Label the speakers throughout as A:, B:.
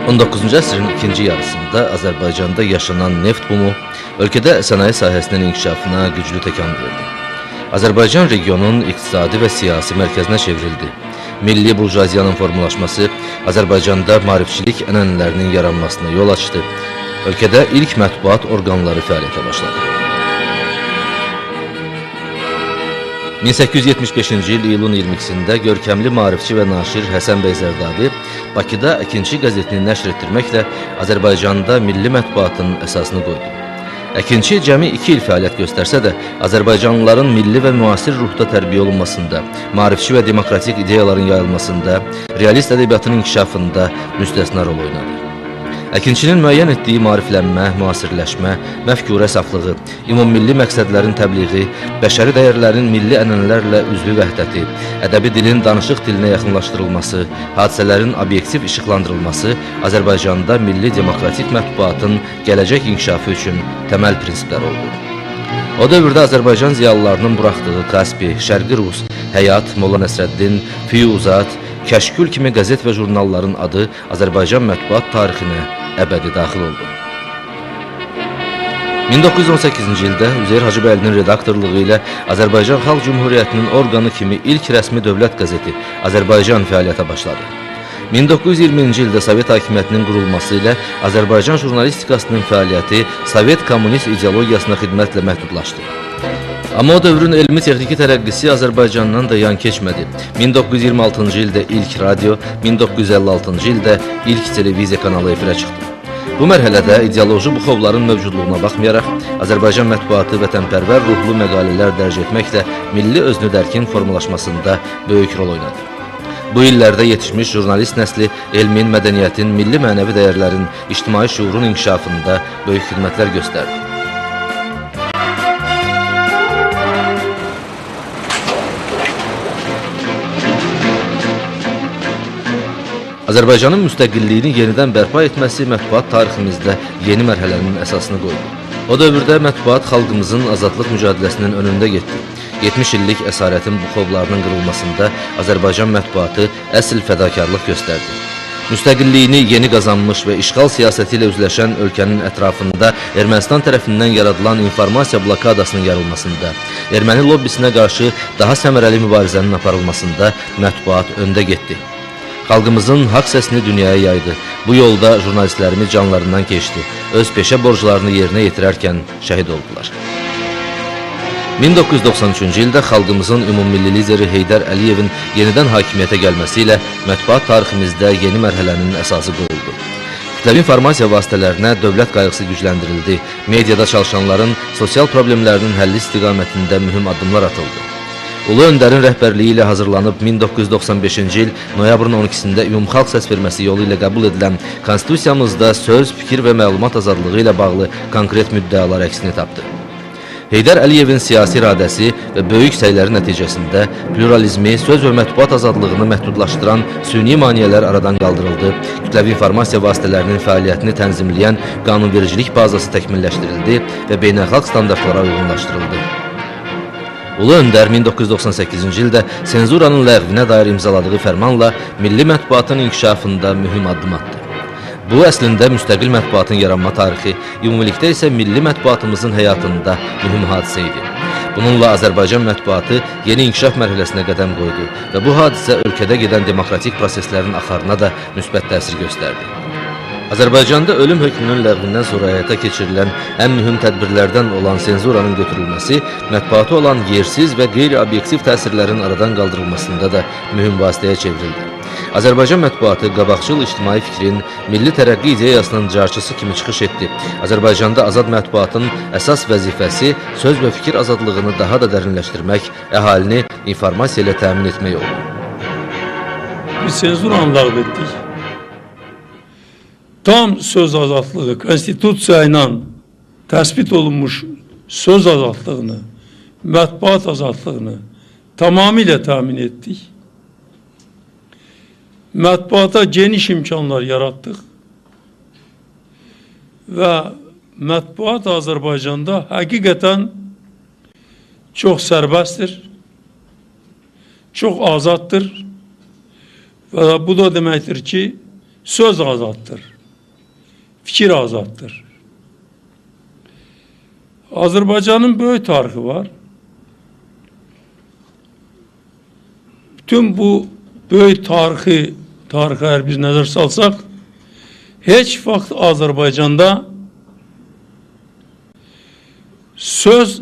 A: 19-cu əsrin ikinci yarısında Azərbaycanda yaşanan neft bumu ölkədə sənaye sahəsinin inkişafına güclü təkan verdi. Azərbaycan regionun iqtisadi və siyasi mərkəzinə çevrildi. Milli burjuaziyanın formalaşması Azərbaycanda maarifçilik ənənələrinin yaranmasına yol açdı. Ölkədə ilk mətbuat orqanları fəaliyyətə başladı. 1875-ci il iyulun 22-sində görkəmli maarifçi və naşir Həsən bəy Zərdabi Bakıda Əkinçi qəzetini nəşr etdirməklə Azərbaycanda milli mətbuatın əsasını qoydu. Əkinçi cəmi 2 il fəaliyyət göstərsə də, Azərbaycanlıların milli və müasir ruhda tərbiyə olunmasında, maarifçi və demokratik ideyaların yayılmasında, realist ədəbiyyatın inkişafında müstəsna rol oynadı. Əkinçinin müəyyən etdiyi maariflənmə, müasirləşmə, məfkurə saflığı, ümummilli məqsədlərin təbliği, bəşəri dəyərlərin milli ənənələrlə üzvü vəhdəti, ədəbi dilin danışıq dilinə yaxınlaşdırılması, hadisələrin obyektiv işıqlandırılması Azərbaycanda milli demokratik mətbuatın gələcək inkişafı üçün təməl prinsiplər oldu. O dövrdə Azərbaycan ziyalılarının buraxdığı Kaspi, Şərqi Rus, Həyat, Molla Nəsrəddin, Füyuzat, Kəşkül kimi qəzet və jurnalların adı Azərbaycan mətbuat tarixinə əbədi daxil oldu. 1918-ci ildə Üzeyir Hacıbəylinin redaktorluğu ilə Azərbaycan Xalq Cümhuriyyətinin orqanı kimi ilk rəsmi dövlət qəzeti Azərbaycan fəaliyyətə başladı. 1920-ci ildə Sovet hakimiyyətinin qurulması ilə Azərbaycan jurnalistikasının fəaliyyəti Sovet kommunist ideologiyasına xidmətlə məhdudlaşdı. Amma o dövrün elmi-texniki tərəqqisi Azərbaycandan da yan keçmədi. 1926-cı ildə ilk radio, 1956-cı ildə ilk televiziya kanalı efirə çıxdı. Bu mərhələdə ideoloji buxovların mövcudluğuna baxmayaraq, Azərbaycan mətbuatı vətənpərvər ruhlu məqalələr dərc etməklə milli özünüdərkin formalaşmasında böyük rol oynadı. Bu illərdə yetişmiş jurnalist nəsli elmin, mədəniyyətin, milli mənəvi dəyərlərin, ictimai şuurun inkişafında böyük xidmətlər göstərdi. Azərbaycanın müstəqilliyini yenidən bərpa etməsi mətbuat tariximizdə yeni mərhələnin əsasını qoydu. O dövrdə mətbuat xalqımızın azadlıq mücadeləsinin önündə getdi. 70 illik əsarətin buxovlarının qırılmasında Azərbaycan mətbuatı əsl fədakarlıq göstərdi. Müstəqilliyini yeni qazanmış və işğal siyasəti ilə üzləşən ölkənin ətrafında Ermənistan tərəfindən yaradılan informasiya blokadasının yarılmasında, erməni lobbisinə qarşı daha səmərəli mübarizənin aparılmasında mətbuat öndə getdi. Xalqımızın haqq səsini dünyaya yaydı. Bu yolda jurnalistlərimiz canlarından keçdi. Öz peşə borclarını yerinə yetirərkən şəhid oldular. 1993-cü ildə xalqımızın ümummilli lideri Heydər Əliyevin yenidən hakimiyyətə gəlməsi ilə mətbuat tariximizdə yeni mərhələnin əsası qoyuldu. Kütləvi informasiya vasitələrinə dövlət qayğısı gücləndirildi. Mediada çalışanların sosial problemlərinin həlli istiqamətində mühüm addımlar atıldı. Ulu Öndərin rəhbərliyi ilə hazırlanıb 1995-ci il noyabrın 12-sində ümumxalq səsverməsi yolu ilə qəbul edilən Konstitusiyamızda söz, fikir və məlumat azadlığı ilə bağlı konkret müddəalar əksini tapdı. Heydər Əliyevin siyasi iradəsi və böyük səyləri nəticəsində pluralizmi, söz və mətbuat azadlığını məhdudlaşdıran süni maneələr aradan qaldırıldı, kütləvi informasiya vasitələrinin fəaliyyətini tənzimləyən qanunvericilik bazası təkmilləşdirildi və beynəlxalq standartlara uyğunlaşdırıldı. Ulu Öndər 1998-ci ildə senzuranın ləğvinə dair imzaladığı fərmanla milli mətbuatın inkişafında mühüm addım atdı. Bu, əslində müstəqil mətbuatın yaranma tarixi, ümumilikdə isə milli mətbuatımızın həyatında mühüm hadisə idi. Bununla Azərbaycan mətbuatı yeni inkişaf mərhələsinə qədəm qoydu və bu hadisə ölkədə gedən demokratik proseslərin axarına da müsbət təsir göstərdi. Azərbaycanda ölüm hökmünün ləğvindən sonra həyata keçirilən ən mühüm tədbirlərdən olan senzuranın götürülməsi, mətbuatı olan yersiz və qeyri-obyektiv təsirlərin aradan qaldırılmasında da mühüm vasitəyə çevrildi. Azərbaycan mətbuatı qabaqcıl ictimai fikrin, milli tərəqqi ideyasının carçısı kimi çıxış etdi. Azərbaycanda azad mətbuatın əsas vəzifəsi söz və fikir azadlığını daha da dərinləşdirmək, əhalini informasiya ilə təmin etmək oldu.
B: Biz senzuranı ləğv etdik. Tam söz azadlığı, konstitusiya ilə təsbit olunmuş söz azadlığını, mətbuat azadlığını tamamilə təmin etdik. Mətbuata geniş imkanlar yaratdıq və mətbuat Azərbaycanda həqiqətən çox sərbəstdir, çox azaddır və bu da deməkdir ki, söz azaddır. fikir azaddır. Azerbaycan'ın böyük tarihi var. Bütün bu böyük tarihi eğer biz nəzər salsaq, heç vaxt Azerbaycan'da söz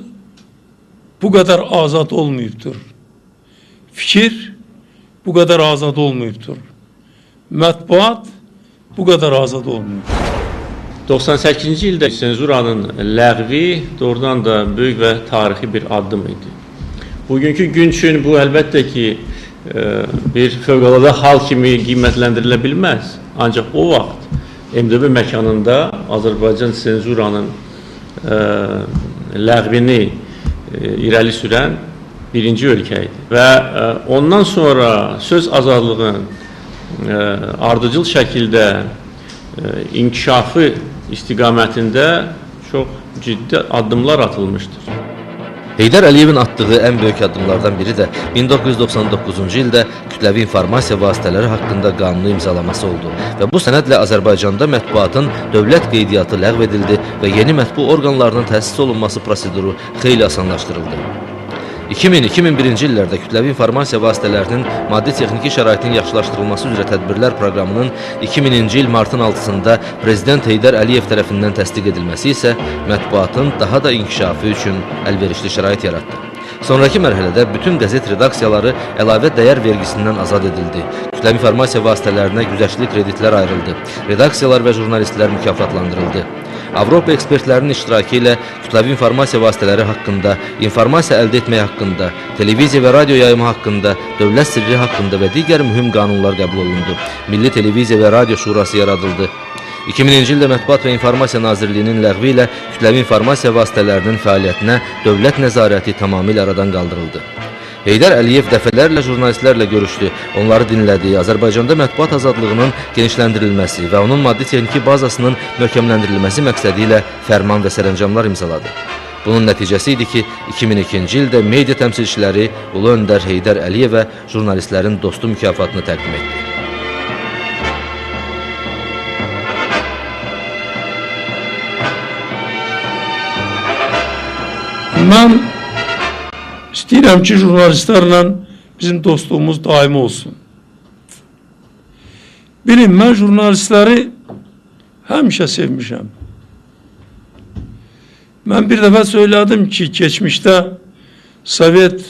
B: bu kadar azad olmayıbdır. Fikir bu kadar azad olmayıbdır. Mətbuat bu kadar azad olmayıbdır.
C: 98-ci ildə senzuranın ləğvi doğrudan da böyük və tarixi bir addım idi. Bugünkü gün üçün bu əlbəttə ki, bir fövqəladə hal kimi qiymətləndirilə bilməz. Ancaq o vaxt MDB məkanında Azərbaycan senzuranın ləğvini irəli sürən birinci ölkə idi. Və ondan sonra söz azadlığının ardıcıl şəkildə inkişafı istiqamətində çox ciddi addımlar atılmışdır.
A: Heydər Əliyevin atdığı ən böyük addımlardan biri də 1999-cu ildə kütləvi informasiya vasitələri haqqında qanunu imzalaması oldu və bu sənədlə Azərbaycanda mətbuatın dövlət qeydiyyatı ləğv edildi və yeni mətbu orqanlarının təsis olunması proseduru xeyli asanlaşdırıldı. 2000-2001-ci illərdə kütləvi informasiya vasitələrinin maddi-texniki şəraitin yaxşılaşdırılması üzrə tədbirlər proqramının 2000-ci il martın 6-sında Prezident Heydər Əliyev tərəfindən təsdiq edilməsi isə mətbuatın daha da inkişafı üçün əlverişli şərait yaratdı. Sonraki mərhələdə bütün qəzet redaksiyaları əlavə dəyər vergisindən azad edildi. Kütləvi informasiya vasitələrinə güzəştli kreditlər ayrıldı. Redaksiyalar və jurnalistlər mükafatlandırıldı. Avropa ekspertlərinin iştirakı ilə kütləvi informasiya vasitələri haqqında, informasiya əldə etmək haqqında, televiziya və radio yayımı haqqında, dövlət sirri haqqında və digər mühüm qanunlar qəbul olundu. Milli Televiziya və Radio Şurası yaradıldı. 2000-ci ildə Mətbuat və İnformasiya Nazirliyinin ləğvi ilə kütləvi informasiya vasitələrinin fəaliyyətinə dövlət nəzarəti tamamilə aradan qaldırıldı. Heydər Əliyev dəfələrlə jurnalistlərlə görüşdü, onları dinlədi, Azərbaycanda mətbuat azadlığının genişləndirilməsi və onun maddi-texniki bazasının möhkəmləndirilməsi məqsədi ilə fərman və sərəncamlar imzaladı. Bunun nəticəsi idi ki, 2002-ci ildə media təmsilçiləri Ulu Öndər Heydər Əliyevə jurnalistlərin dostu mükafatını təqdim etdi.
B: Mən istəyirəm ki, jurnalistlərlə bizim dostluğumuz daimi olsun. Bilin, mən jurnalistləri həmişə sevmişəm. Mən bir dəfə söylədim ki, keçmişdə Sovet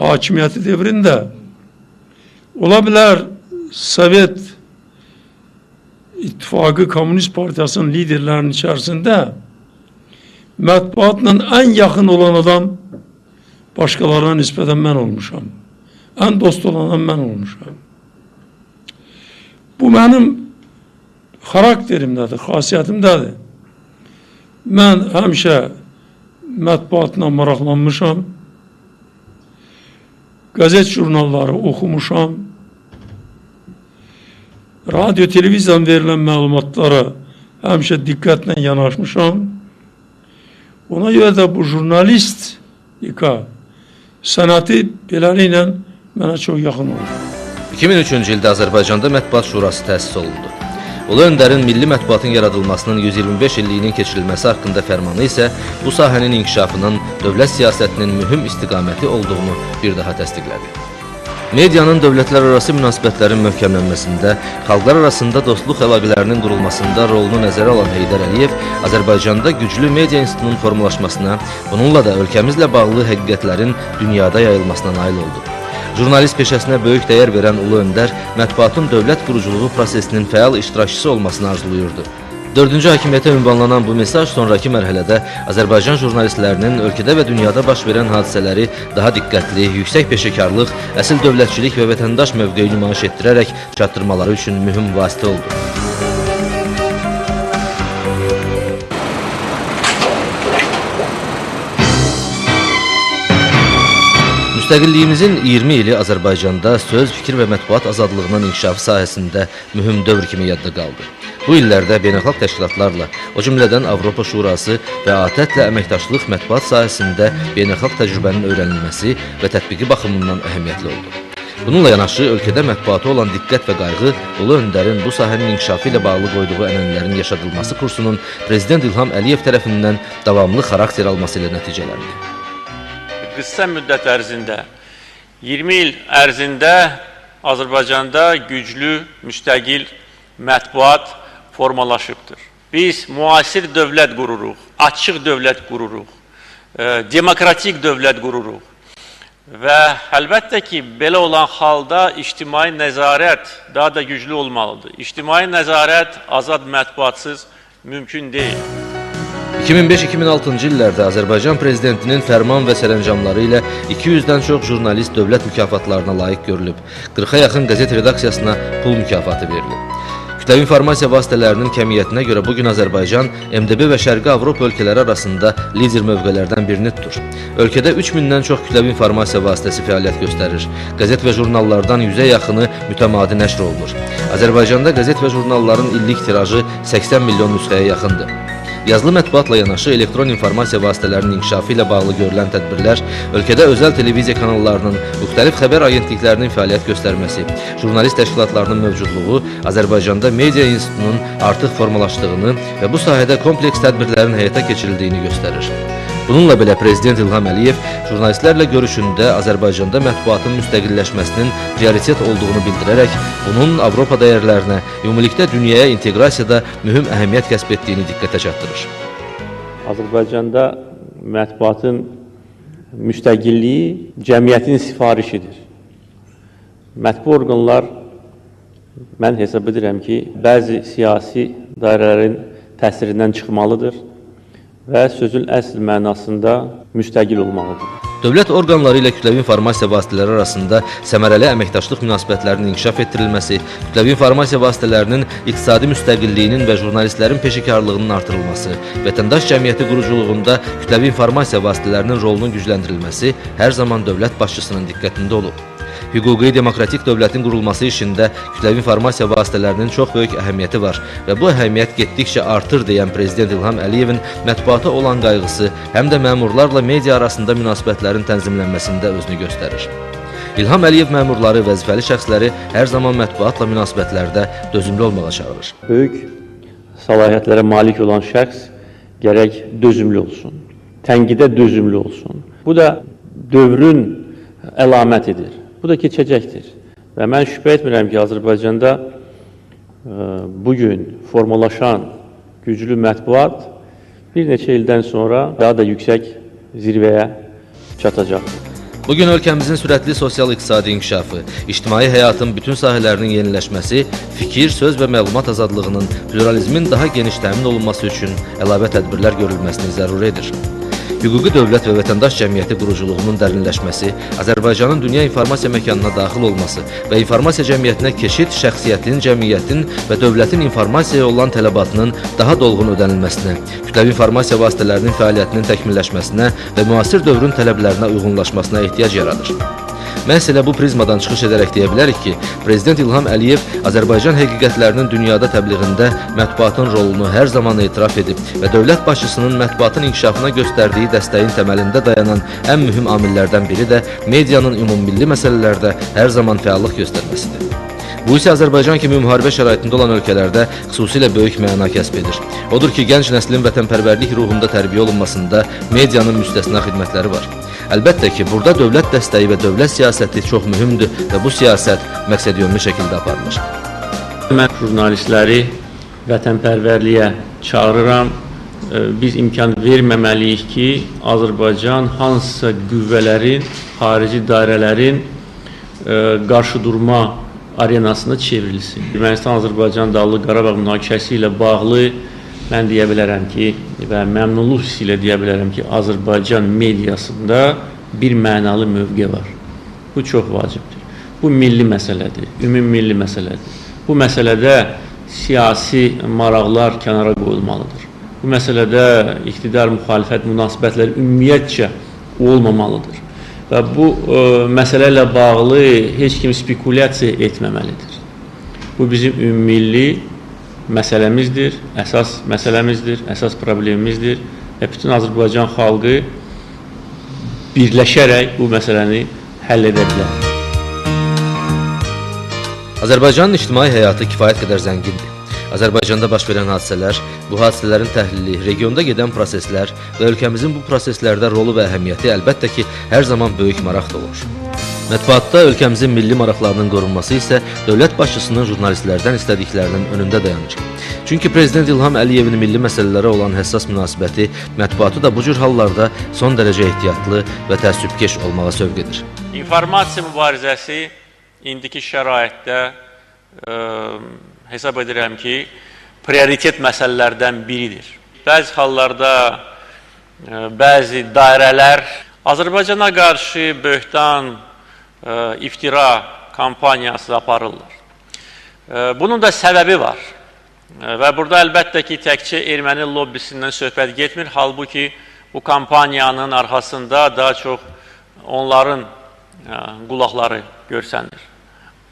B: hakimiyyəti devrində ola bilər Sovet İttifaqı Komünist Partiyasının liderlərinin içərisində mətbuatla ən yaxın olan adam başqalarına nisbətən mən olmuşam. Ən dost olan mən olmuşam. Bu mənim xarakterimdədir, xasiyyətimdədir. Mən həmişə mətbuatla maraqlanmışam. Qəzet jurnalları oxumuşam. Radio, televiziyadan verilən məlumatlara həmişə diqqətlə yanaşmışam. Ona görə də bu jurnalistika sənəti beləliklə mənə çox yaxın oldu.
A: 2003-cü ildə Azərbaycanda Mətbuat Şurası təsis olundu. Ulu Öndərin milli mətbuatın yaradılmasının 125 illiyinin keçirilməsi haqqında fərmanı isə bu sahənin inkişafının dövlət siyasətinin mühüm istiqaməti olduğunu bir daha təsdiqlədi. Medianın dövlətlərarası münasibətlərin möhkəmlənməsində, xalqlar arasında dostluq əlaqələrinin qurulmasında rolunu nəzərə alan Heydər Əliyev Azərbaycanda güclü media institutunun formalaşmasına, bununla da ölkəmizlə bağlı həqiqətlərin dünyada yayılmasına nail oldu. Jurnalist peşəsinə böyük dəyər verən Ulu Öndər, mətbuatın dövlət quruculuğu prosesinin fəal iştirakçısı olmasını arzulayırdı. 4-cü hakimiyyətə ünvanlanan bu mesaj sonraki mərhələdə Azərbaycan jurnalistlərinin ölkədə və dünyada baş verən hadisələri daha diqqətli, yüksək peşəkarlıq, əsil dövlətçilik və vətəndaş mövqeyi nümayiş etdirərək çatdırmaları üçün mühüm vasitə oldu. Müstəqilliyimizin 20 ili Azərbaycanda söz, fikir və mətbuat azadlığının inkişafı sahəsində mühüm dövr kimi yadda qaldı. Bu illərdə beynəlxalq təşkilatlarla, o cümlədən Avropa Şurası və ATƏT-lə əməkdaşlıq mətbuat sahəsində beynəlxalq təcrübənin öyrənilməsi və tətbiqi baxımından əhəmiyyətli oldu. Bununla yanaşı ölkədə mətbuata olan diqqət və qayğı Ulu Öndərin bu sahənin inkişafı ilə bağlı qoyduğu ənənələrin yaşadılması kursunun Prezident İlham Əliyev tərəfindən davamlı xarakter alması ilə nəticələndi.
C: Qısa müddət ərzində, 20 il ərzində Azərbaycanda güclü, müstəqil mətbuat formalaşıbdır. Biz müasir dövlət qururuq, açıq dövlət qururuq, demokratik dövlət qururuq. Və əlbəttə ki, belə olan halda ictimai nəzarət daha da güclü olmalıdır. İctimai nəzarət azad mətbuatsız mümkün deyil.
A: 2005-2006-cı illərdə Azərbaycan Prezidentinin fərman və sərəncamları ilə 200-dən çox jurnalist dövlət mükafatlarına layiq görülüb. 40-a yaxın qəzet redaksiyasına pul mükafatı verilib. Kütləvi informasiya vasitələrinin kəmiyyətinə görə bugün Azərbaycan MDB və Şərqi Avropa ölkələri arasında lider mövqelərdən birini tutur. Ölkədə 3000-dən çox kütləvi informasiya vasitəsi fəaliyyət göstərir. Qəzet və jurnallardan 100-ə yaxını mütəmadi nəşr olunur. Azərbaycanda qəzet və jurnalların illik tirajı 80 milyon nüsxəyə yaxındır. Yazılı mətbuatla yanaşı elektron informasiya vasitələrinin inkişafı ilə bağlı görülən tədbirlər, ölkədə özəl televiziya kanallarının, müxtəlif xəbər agentliklərinin fəaliyyət göstərməsi, jurnalist təşkilatlarının mövcudluğu Azərbaycanda media institutunun artıq formalaşdığını və bu sahədə kompleks tədbirlərin həyata keçirildiyini göstərir. Bununla belə Prezident İlham Əliyev jurnalistlərlə görüşündə Azərbaycanda mətbuatın müstəqilləşməsinin prioritet olduğunu bildirərək, bunun Avropa dəyərlərinə, ümumilikdə dünyaya inteqrasiyada mühüm əhəmiyyət kəsb etdiyini diqqətə çatdırır.
C: Azərbaycanda mətbuatın müstəqilliyi cəmiyyətin sifarişidir. Mətbu orqanlar, mən hesab edirəm ki, bəzi siyasi dairələrin təsirindən çıxmalıdır və sözün əsl mənasında müstəqil olmalıdır.
A: Dövlət orqanları ilə kütləvi informasiya vasitələri arasında səmərəli əməkdaşlıq münasibətlərinin inkişaf etdirilməsi, kütləvi informasiya vasitələrinin iqtisadi müstəqilliyinin və jurnalistlərin peşəkarlığının artırılması, vətəndaş cəmiyyəti quruculuğunda kütləvi informasiya vasitələrinin rolunun gücləndirilməsi hər zaman dövlət başçısının diqqətində olub. Hüquqi demokratik dövlətin qurulması işində kütləvi informasiya vasitələrinin çox böyük əhəmiyyəti var və bu əhəmiyyət getdikcə artır deyən Prezident İlham Əliyevin mətbuata olan qayğısı həm də məmurlarla media arasında münasibətlərin tənzimlənməsində özünü göstərir. İlham Əliyev məmurları, vəzifəli şəxsləri hər zaman mətbuatla münasibətlərdə dözümlü olmağa çağırır.
C: Böyük səlahiyyətlərə malik olan şəxs gərək dözümlü olsun, tənqidə dözümlü olsun. Bu da dövrün əlamətidir. Bu da keçəcəkdir. Və mən şübhə etmirəm ki, Azərbaycanda bugün formalaşan güclü mətbuat bir neçə ildən sonra daha da yüksək zirvəyə çatacaqdır.
A: Bugün ölkəmizin sürətli sosial-iqtisadi inkişafı, ictimai həyatın bütün sahələrinin yeniləşməsi, fikir, söz və məlumat azadlığının, pluralizmin daha geniş təmin olunması üçün əlavə tədbirlər görülməsini zəruri edir. Hüquqi dövlət və vətəndaş cəmiyyəti quruculuğunun dərinləşməsi, Azərbaycanın dünya informasiya məkanına daxil olması və informasiya cəmiyyətinə keçid şəxsiyyətin, cəmiyyətin və dövlətin informasiyaya olan tələbatının daha dolğun ödənilməsinə, kütləvi informasiya vasitələrinin fəaliyyətinin təkmilləşməsinə və müasir dövrün tələblərinə uyğunlaşmasına ehtiyac yaradır. Məhz elə bu prizmadan çıxış edərək deyə bilərik ki, Prezident İlham Əliyev Azərbaycan həqiqətlərinin dünyada təbliğində mətbuatın rolunu hər zaman etiraf edib və dövlət başçısının mətbuatın inkişafına göstərdiyi dəstəyin təməlində dayanan ən mühüm amillərdən biri də medianın ümummilli məsələlərdə hər zaman fəallıq göstərməsidir. Bu isə Azərbaycan kimi müharibə şəraitində olan ölkələrdə xüsusilə böyük məna kəsb edir. Odur ki, gənc nəslin vətənpərvərlik ruhunda tərbiyə olunmasında medianın müstəsna xidmətləri var. Əlbəttə ki, burada dövlət dəstəyi və dövlət siyasəti çox mühümdür və bu siyasət məqsədyönlü şəkildə aparılır.
C: Mən jurnalistləri vətənpərvərliyə çağırıram. Biz imkan verməməliyik ki, Azərbaycan hansısa qüvvələrin, xarici dairələrin qarşıdurma arenasına çevrilsin. Ermənistan-Azərbaycan Dağlıq Qarabağ münaqişəsi ilə bağlı mən deyə bilərəm ki, və məmnunluq hissi ilə deyə bilərəm ki, Azərbaycan mediasında bir mənalı mövqe var. Bu çox vacibdir. Bu milli məsələdir, ümummilli məsələdir. Bu məsələdə siyasi maraqlar kənara qoyulmalıdır. Bu məsələdə iqtidar-müxalifət münasibətləri ümumiyyətcə olmamalıdır. Və bu məsələ ilə bağlı heç kim spekulyasiya etməməlidir. Bu bizim ümummilli məsələmizdir, əsas məsələmizdir, əsas problemimizdir və bütün Azərbaycan xalqı birləşərək bu məsələni həll edə bilər.
A: Azərbaycanın ictimai həyatı kifayət qədər zəngindir. Azərbaycanda baş verən hadisələr, bu hadisələrin təhlili, regionda gedən proseslər və ölkəmizin bu proseslərdə rolu və əhəmiyyəti əlbəttə ki, hər zaman böyük maraq doğurur. Mətbuatda ölkəmizin milli maraqlarının qorunması isə dövlət başçısının jurnalistlərdən istədiklərinin önündə dayanır. Çünki Prezident İlham Əliyevin milli məsələlərə olan həssas münasibəti mətbuatı da bu cür hallarda son dərəcə ehtiyatlı və təəssübkeş olmağa sövq edir.
C: İnformasiya mübarizəsi indiki şəraitdə hesab edirəm ki, prioritet məsələlərdən biridir. Bəzi hallarda bəzi dairələr Azərbaycana qarşı böhtan, iftira kampaniyası aparırlar. Bunun da səbəbi var. Və burada əlbəttə ki, təkcə erməni lobbisindən söhbət getmir. Halbuki bu kampaniyanın arxasında daha çox onların qulaqları görsənir.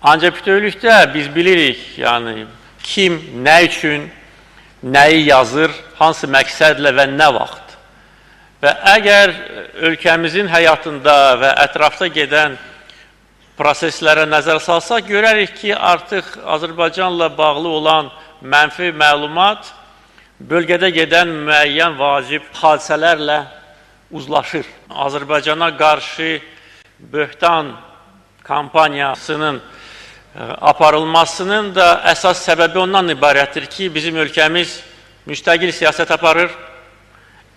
C: Ancaq bütövlükdə biz bilirik, yəni kim, nə üçün, nəyi yazır, hansı məqsədlə və nə vaxt. Və əgər ölkəmizin həyatında və ətrafda gedən proseslərə nəzər salsaq, görərik ki, artıq Azərbaycanla bağlı olan mənfi məlumat bölgədə gedən müəyyən vacib hadisələrlə uzlaşır. Azərbaycana qarşı böhtan kampaniyasının aparılmasının da əsas səbəbi ondan ibarətdir ki, bizim ölkəmiz müstəqil siyasət aparır,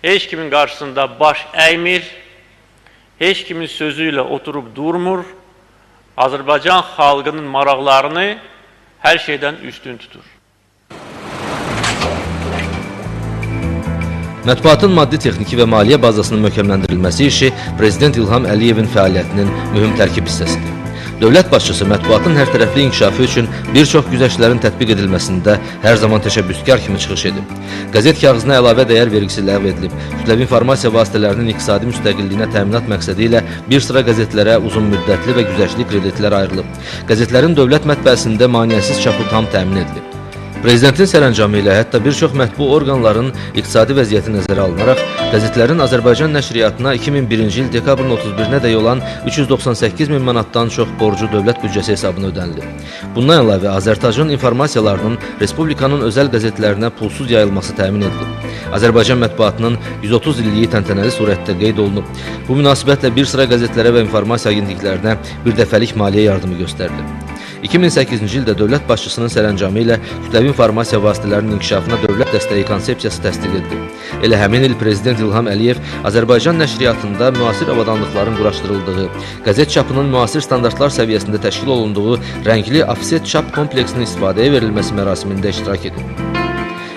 C: heç kimin qarşısında baş əymir, heç kimin sözü ilə oturub durmur, Azərbaycan xalqının maraqlarını hər şeydən üstün tutur.
A: Mətbuatın maddi, texniki və maliyyə bazasının möhkəmləndirilməsi işi Prezident İlham Əliyevin fəaliyyətinin mühüm tərkib hissəsidir. Dövlət başçısı mətbuatın hər tərəfli inkişafı üçün bir çox güzəştlərin tətbiq edilməsində hər zaman təşəbbüskar kimi çıxış edib. Qəzet kağızına əlavə dəyər vergisi ləğv edilib, kütləvi informasiya vasitələrinin iqtisadi müstəqilliyinə təminat məqsədi ilə bir sıra qəzetlərə uzun müddətli və güzəştli kreditlər ayrılıb. Qəzetlərin dövlət mətbəəsində maneəsiz çapı tam təmin edilib. Prezidentin sərəncamı ilə hətta bir çox mətbu orqanların iqtisadi vəziyyəti nəzərə alınaraq, qəzetlərin Azərbaycan nəşriyyatına 2001-ci il dekabrın 31-nə dək olan 398 min manatdan çox borcu dövlət büdcəsi hesabına ödənilib. Bundan əlavə, Azərtajın informasiyalarının Respublikanın özəl qəzetlərinə pulsuz yayılması təmin edilib. Azərbaycan mətbuatının 130 illiyi təntənəli surətdə qeyd olunub. Bu münasibətlə bir sıra qəzetlərə və informasiya agentliklərinə bir dəfəlik maliyyə yardımı göstərilib. 2008-ci ildə dövlət başçısının sərəncamı ilə kütləvi informasiya vasitələrinin inkişafına dövlət dəstəyi konsepsiyası təsdiq edildi. Elə həmin il Prezident İlham Əliyev Azərbaycan nəşriyyatında müasir avadanlıqların quraşdırıldığı, qəzet çapının müasir standartlar səviyyəsində təşkil olunduğu rəngli ofset çap kompleksinin istifadəyə verilməsi mərasimində iştirak edib.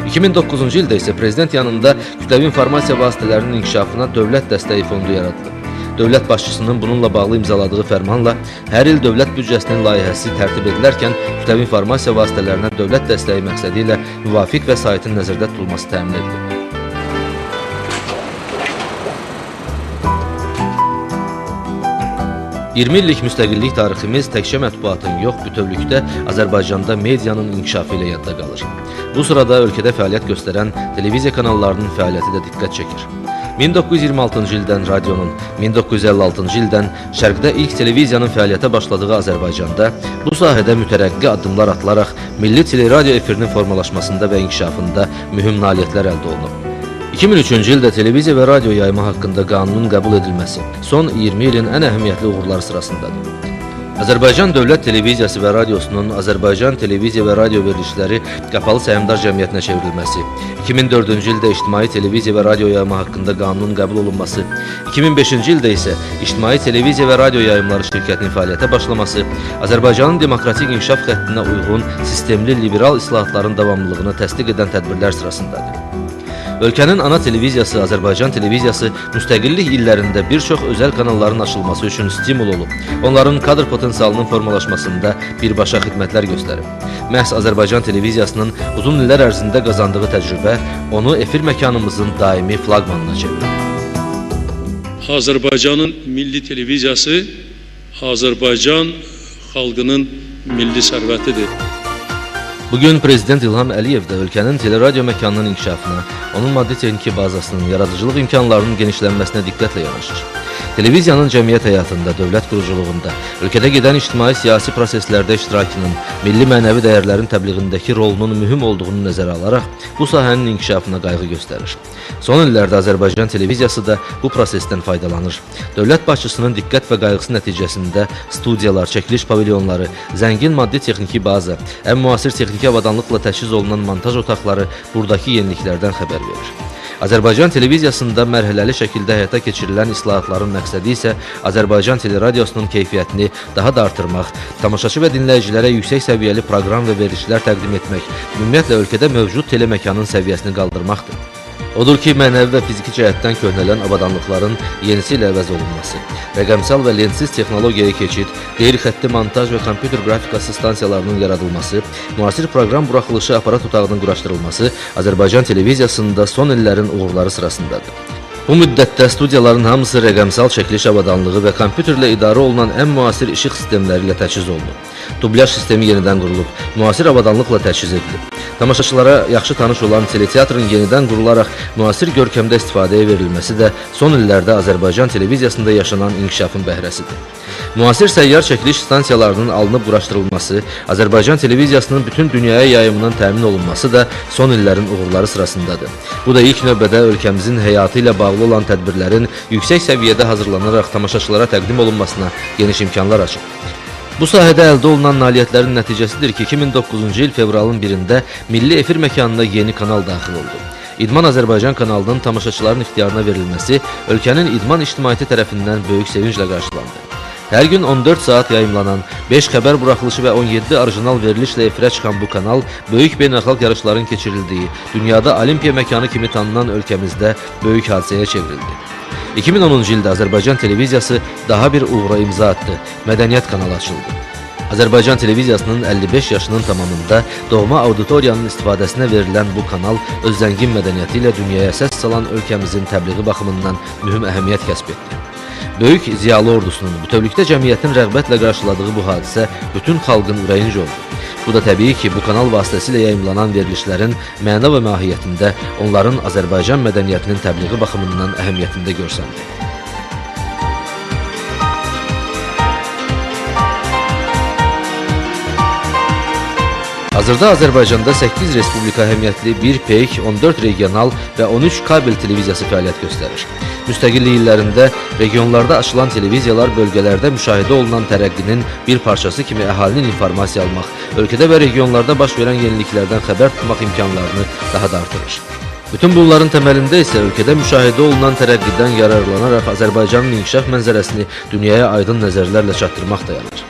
A: 2009-cu ildə isə Prezident yanında kütləvi informasiya vasitələrinin inkişafına dövlət dəstəyi fondu yaradılıb. Dövlət başçısının bununla bağlı imzaladığı fərmanla hər il dövlət büdcəsinin layihəsi tərtib edilərkən kütləvi informasiya vasitələrinə dövlət dəstəyi məqsədi ilə müvafiq vəsaitin nəzərdə tutulması təmin edilir. $20 illik müstəqillik tariximiz təkcə mətbuatın yox, bütövlükdə Azərbaycanda medianın inkişafı ilə yadda qalır. Bu sırada ölkədə fəaliyyət göstərən televiziya kanallarının fəaliyyəti də diqqət çəkir. 1926-cı ildən radionun, 1956-cı ildən Şərqdə ilk televiziyanın fəaliyyətə başladığı Azərbaycanda bu sahədə mütərəqqi addımlar atılaraq milli teleradio efirinin formalaşmasında və inkişafında mühüm nailiyyətlər əldə olunub. 2003-cü ildə televiziya və radio yayımı haqqında qanunun qəbul edilməsi son 20 ilin ən əhəmiyyətli uğurları sırasındadır. Azərbaycan Dövlət Televiziyası və Radiosunun Azərbaycan Televiziya və Radio verilişləri Qapalı Səhmdar Cəmiyyətinə çevrilməsi, 2004-cü ildə İctimai Televiziya və Radio yayımı haqqında qanunun qəbul olunması, 2005-ci ildə isə İctimai Televiziya və Radio yayımları şirkətinin fəaliyyətə başlaması, Azərbaycanın demokratik inkişaf xəttinə uyğun sistemli liberal islahatların davamlılığını təsdiq edən tədbirlər sırasındadır. Ölkənin ana televiziyası Azərbaycan Televiziyası müstəqillik illərində bir çox özəl kanalların açılması üçün stimul olub. Onların kadr potensialının formalaşmasında birbaşa xidmətlər göstərib. Məhz Azərbaycan Televiziyasının uzun illər ərzində qazandığı təcrübə onu efir məkanımızın daimi flaqmanına çevirib.
B: Azərbaycanın milli televiziyası Azərbaycan xalqının milli sərvətidir.
A: Bugün Prezident İlham Əliyev də ölkənin teleradio məkanının inkişafına, onun maddi-texniki bazasının, yaradıcılıq imkanlarının genişlənməsinə diqqətlə yanaşır. Televiziyanın cəmiyyət həyatında, dövlət quruculuğunda, ölkədə gedən ictimai-siyasi proseslərdə iştirakının, milli mənəvi dəyərlərin təbliğindəki rolunun mühüm olduğunu nəzərə alaraq bu sahənin inkişafına qayğı göstərir. Son illərdə Azərbaycan televiziyası da bu prosesdən faydalanır. Dövlət başçısının diqqət və qayğısı nəticəsində studiyalar, çəkiliş pavilyonları, zəngin maddi-texniki baza, ən müasir texniki avadanlıqla təchiz olunan montaj otaqları buradakı yeniliklərdən xəbər verir. Azərbaycan televiziyasında mərhələli şəkildə həyata keçirilən islahatların məqsədi isə Azərbaycan teleradiosunun keyfiyyətini daha da artırmaq, tamaşaçı və dinləyicilərə yüksək səviyyəli proqram və verilişlər təqdim etmək, ümumiyyətlə ölkədə mövcud teleməkanın səviyyəsini qaldırmaqdır. Odur ki, mənəvi və fiziki cəhətdən köhnələn avadanlıqların yenisi ilə əvəz olunması, rəqəmsal və lensiz texnologiyaya keçid, qeyri-xətti montaj və kompüter qrafikası stansiyalarının yaradılması, müasir proqram buraxılışı aparat otağının quraşdırılması Azərbaycan televiziyasında son illərin uğurları sırasındadır. Bu müddətdə studiyaların hamısı rəqəmsal çəkiliş avadanlığı və kompüterlə idarə olunan ən müasir işıq sistemləri ilə təchiz olunub. Dublyaj sistemi yenidən qurulub, müasir avadanlıqla təchiz edilib. Tamaşaçılara yaxşı tanış olan teleteatrın yenidən qurularaq müasir görkəmdə istifadəyə verilməsi də son illərdə Azərbaycan televiziyasında yaşanan inkişafın bəhrəsidir. Müasir səyyar çəkiliş stansiyalarının alınıb quraşdırılması, Azərbaycan televiziyasının bütün dünyaya yayımının təmin olunması da son illərin uğurları sırasındadır. Bu da ilk növbədə ölkəmizin həyatı ilə bağlı olan tədbirlərin yüksək səviyyədə hazırlanaraq tamaşaçılara təqdim olunmasına geniş imkanlar açıb. Bu sahədə əldə olunan nailiyyətlərin nəticəsidir ki, 2009-cu il fevralın 1-də Milli Efir məkanına yeni kanal daxil oldu. İdman Azərbaycan kanalının tamaşaçıların ixtiyarına verilməsi ölkənin idman ictimaiyyəti tərəfindən böyük sevinclə qarşılandı. Hər gün 14 saat yayımlanan, 5 xəbər buraxılışı və 17 orijinal verilişlə efirə çıxan bu kanal böyük beynəlxalq yarışların keçirildiyi, dünyada olimpiya məkanı kimi tanınan ölkəmizdə böyük hadisəyə çevrildi. 2010-cu ildə Azərbaycan televiziyası daha bir uğura imza atdı, mədəniyyət kanalı açıldı. Azərbaycan televiziyasının 55 yaşının tamamında doğma auditoriyanın istifadəsinə verilən bu kanal öz zəngin mədəniyyəti ilə dünyaya səs salan ölkəmizin təbliği baxımından mühüm əhəmiyyət kəsb etdi. Böyük ziyalı ordusunun bütövlükdə cəmiyyətin rəğbətlə qarşıladığı bu hadisə bütün xalqın ürəyincə oldu. Bu da təbii ki, bu kanal vasitəsilə yayımlanan verilişlərin məna və mahiyyətində onların Azərbaycan mədəniyyətinin təbliği baxımından əhəmiyyətində görsəndi. Hazırda Azərbaycanda 8 respublika əhəmiyyətli 1 PEK, 14 regional və 13 kabel televiziyası fəaliyyət göstərir. Müstəqillik illərində regionlarda açılan televiziyalar bölgələrdə müşahidə olunan tərəqqinin bir parçası kimi əhalinin informasiya almaq, ölkədə və regionlarda baş verən yeniliklərdən xəbər tutmaq imkanlarını daha da artırır. Bütün bunların təməlində isə ölkədə müşahidə olunan tərəqqidən yararlanaraq Azərbaycanın inkişaf mənzərəsini dünyaya aydın nəzərlərlə çatdırmaq dayanır.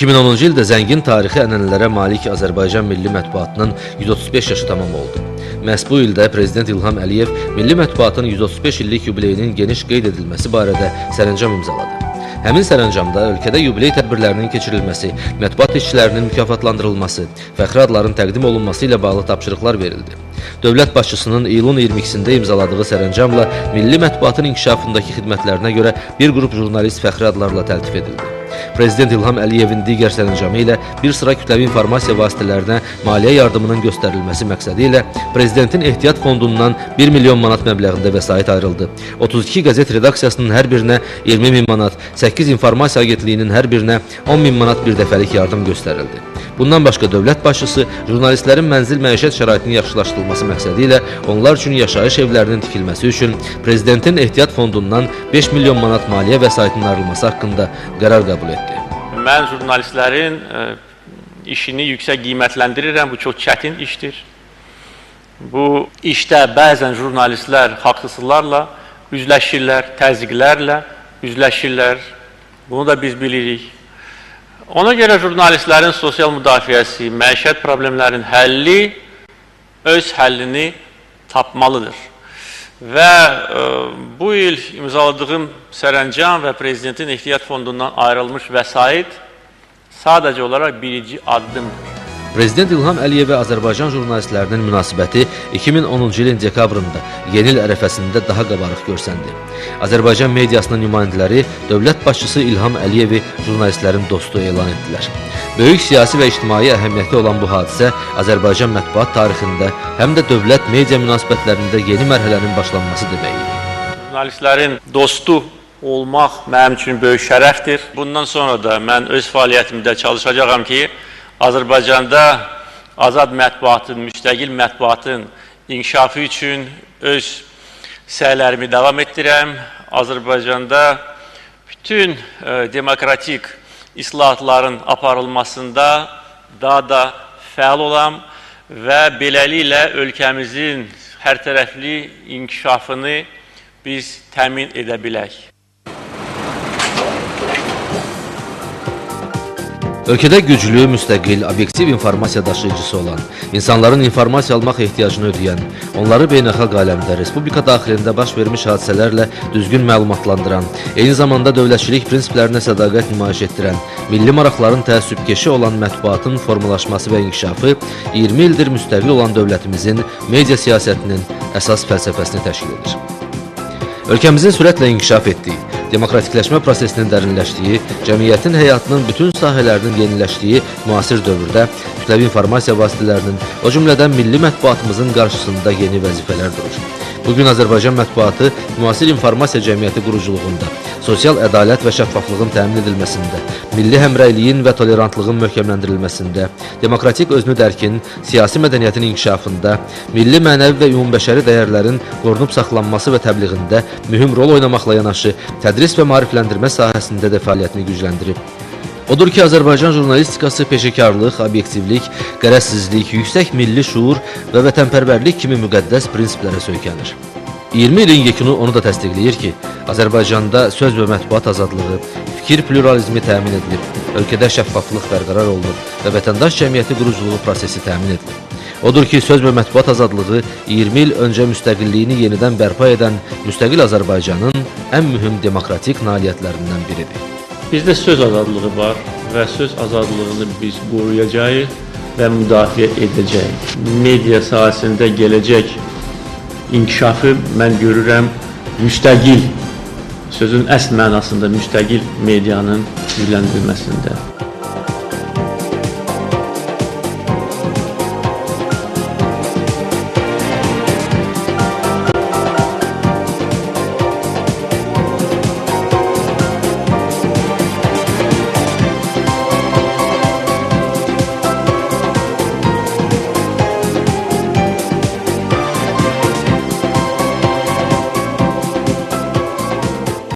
A: 2010-cu ildə zəngin tarixi ənənələrə malik Azərbaycan Milli Mətbuatının 135 yaşı tamam oldu. Məhz bu ildə Prezident İlham Əliyev Milli Mətbuatın 135 illik yubileyinin geniş qeyd edilməsi barədə sərəncam imzaladı. Həmin sərəncamda ölkədə yubiley tədbirlərinin keçirilməsi, mətbuat işçilərinin mükafatlandırılması, fəxri adların təqdim olunması ilə bağlı tapşırıqlar verildi. Dövlət başçısının iyulun 22-sində imzaladığı sərəncamla milli mətbuatın inkişafındakı xidmətlərinə görə bir qrup jurnalist fəxri adlarla təltif edildi. Prezident İlham Əliyevin digər sərəncamı ilə bir sıra kütləvi informasiya vasitələrinə maliyyə yardımının göstərilməsi məqsədi ilə Prezidentin ehtiyat fondundan 1 milyon manat məbləğində vəsait ayrıldı. 32 qəzet redaksiyasının hər birinə 20 min manat, 8 informasiya agentliyinin hər birinə 10 min manat bir dəfəlik yardım göstərildi. Bundan başqa dövlət başçısı jurnalistlərin mənzil məişət şəraitinin yaxşılaşdırılması məqsədi ilə onlar üçün yaşayış evlərinin tikilməsi üçün Prezidentin ehtiyat fondundan 5 milyon manat maliyyə vəsaitinin ayrılması haqqında qərar qəbul etdi.
C: Mən jurnalistlərin işini yüksək qiymətləndirirəm. Bu çox çətin işdir. Bu işdə bəzən jurnalistlər haqsızlıqlarla üzləşirlər, təzyiqlərlə üzləşirlər. Bunu da biz bilirik. Ona görə jurnalistlərin sosial müdafiəsi, məişət problemlərinin həlli öz həllini tapmalıdır. Və bu il imzaladığım sərəncam və Prezidentin ehtiyat fondundan ayrılmış vəsait sadəcə olaraq birinci addımdır.
A: Prezident İlham Əliyevə Azərbaycan jurnalistlərinin münasibəti 2010-cu ilin dekabrında yeni il ərəfəsində daha qabarıq görsəndi. Azərbaycan mediasının nümayəndələri dövlət başçısı İlham Əliyevi jurnalistlərin dostu elan etdilər. Böyük siyasi və ictimai əhəmiyyəti olan bu hadisə Azərbaycan mətbuat tarixində həm də dövlət media münasibətlərində yeni mərhələnin başlanması demək idi.
C: Jurnalistlərin dostu olmaq mənim üçün böyük şərəfdir. Bundan sonra da mən öz fəaliyyətimdə çalışacağam ki, Azərbaycanda azad mətbuatın, müstəqil mətbuatın inkişafı üçün öz səylərimi davam etdirəm. Azərbaycanda bütün demokratik islahatların aparılmasında daha da fəal olam və beləliklə ölkəmizin hər tərəfli inkişafını biz təmin edə bilək.
A: Ölkədə güclü, müstəqil, obyektiv informasiya daşıyıcısı olan, insanların informasiya almaq ehtiyacını ödəyən, onları beynəlxalq aləmdə, respublika daxilində baş vermiş hadisələrlə düzgün məlumatlandıran, eyni zamanda dövlətçilik prinsiplərinə sədaqət nümayiş etdirən, milli maraqların təəssübkeşi olan mətbuatın formalaşması və inkişafı 20 ildir müstəqil olan dövlətimizin media siyasətinin əsas fəlsəfəsini təşkil edir. Ölkəmizin sürətlə inkişaf etdiyi, demokratikləşmə prosesinin dərinləşdiyi, cəmiyyətin həyatının bütün sahələrinin yeniləşdiyi müasir dövrdə kütləvi informasiya vasitələrinin, o cümlədən milli mətbuatımızın qarşısında yeni vəzifələr durur. Bugün Azərbaycan mətbuatı müasir informasiya cəmiyyəti quruculuğunda, sosial ədalət və şəffaflığın təmin edilməsində, milli həmrəyliyin və tolerantlığın möhkəmləndirilməsində, demokratik özünü dərkin, siyasi mədəniyyətin inkişafında, milli mənəvi və ümumbəşəri dəyərlərin qorunub saxlanması və təbliğində mühüm rol oynamaqla yanaşı, tədris və maarifləndirmə sahəsində də fəaliyyətini gücləndirib. Odur ki, Azərbaycan jurnalistikası peşəkarlıq, obyektivlik, qərəzsizlik, yüksək milli şuur və vətənpərvərlik kimi müqəddəs prinsiplərə söykənir. 20 ilin yekunu onu da təsdiqləyir ki, Azərbaycanda söz və mətbuat azadlığı, fikir pluralizmi təmin edilib, ölkədə şəffaflıq bərqərar olunub və vətəndaş cəmiyyəti quruculuğu prosesi təmin edilib. Odur ki, söz və mətbuat azadlığı 20 il öncə müstəqilliyini yenidən bərpa edən müstəqil Azərbaycanın ən mühüm demokratik nailiyyətlərindən biridir.
C: Bizdə söz azadlığı var və söz azadlığını biz qoruyacağıq və müdafiə edəcəyik. Media sahəsində gələcək inkişafı mən görürəm müstəqil, sözün əsl mənasında müstəqil medianın gücləndirilməsində.